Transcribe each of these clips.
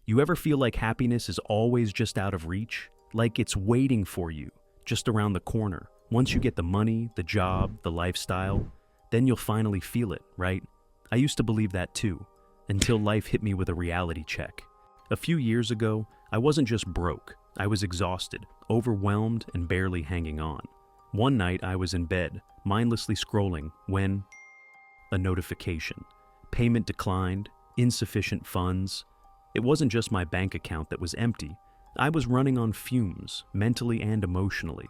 You ever feel like happiness is always just out of reach? Like it's waiting for you, just around the corner. Once you get the money, the job, the lifestyle, then you'll finally feel it, right? I used to believe that too, until life hit me with a reality check. A few years ago, I wasn't just broke, I was exhausted, overwhelmed, and barely hanging on. One night I was in bed, mindlessly scrolling, when a notification. Payment declined, insufficient funds. It wasn't just my bank account that was empty. I was running on fumes, mentally and emotionally.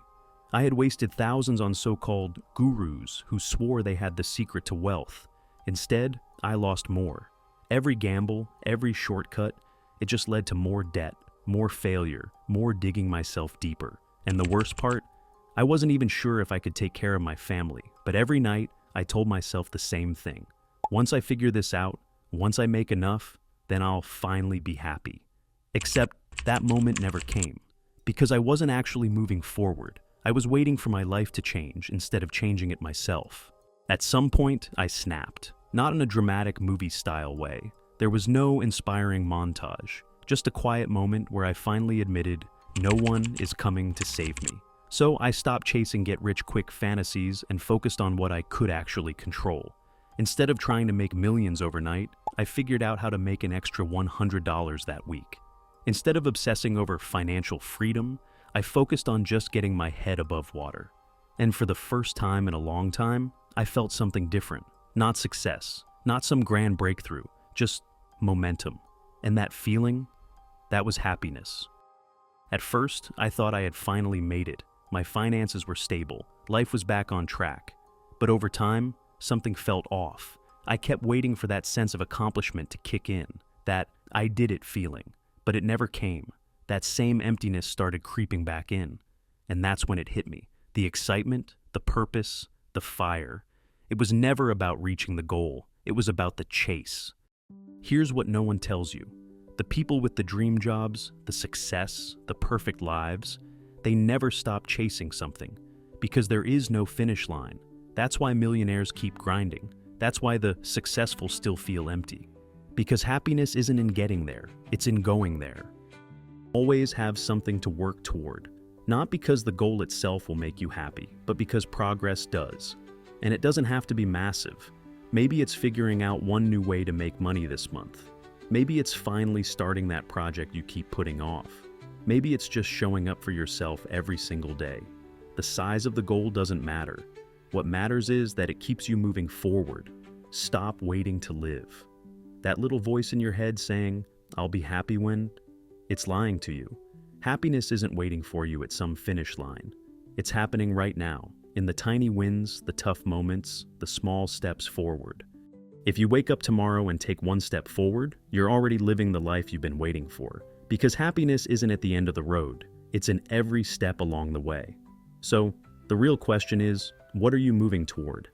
I had wasted thousands on so-called gurus who swore they had the secret to wealth. Instead, I lost more. Every gamble, every shortcut, it just led to more debt, more failure, more digging myself deeper. And the worst part, I wasn't even sure if I could take care of my family, but every night I told myself the same thing. Once I figure this out, once I make enough, then I'll finally be happy. Except that moment never came, because I wasn't actually moving forward. I was waiting for my life to change instead of changing it myself. At some point, I snapped, not in a dramatic movie-style way. There was no inspiring montage, just a quiet moment where I finally admitted, no one is coming to save me. So I stopped chasing get-rich-quick fantasies and focused on what I could actually control. Instead of trying to make millions overnight, I figured out how to make an extra $100 that week. Instead of obsessing over financial freedom, I focused on just getting my head above water. And for the first time in a long time, I felt something different. Not success, not some grand breakthrough, just momentum. And that feeling, that was happiness. At first, I thought I had finally made it. My finances were stable, life was back on track. But over time, something felt off. I kept waiting for that sense of accomplishment to kick in, that I did it feeling, but it never came. That same emptiness started creeping back in. And that's when it hit me. The excitement, the purpose, the fire. It was never about reaching the goal. It was about the chase. Here's what no one tells you. The people with the dream jobs, the success, the perfect lives, they never stop chasing something, because there is no finish line. That's why millionaires keep grinding. That's why the successful still feel empty. Because happiness isn't in getting there, it's in going there. Always have something to work toward. Not because the goal itself will make you happy, but because progress does. And it doesn't have to be massive. Maybe it's figuring out one new way to make money this month. Maybe it's finally starting that project you keep putting off. Maybe it's just showing up for yourself every single day. The size of the goal doesn't matter. What matters is that it keeps you moving forward. Stop waiting to live. That little voice in your head saying, "I'll be happy when," it's lying to you. Happiness isn't waiting for you at some finish line. It's happening right now, in the tiny wins, the tough moments, the small steps forward. If you wake up tomorrow and take one step forward, you're already living the life you've been waiting for. Because happiness isn't at the end of the road, it's in every step along the way. So, the real question is, what are you moving toward?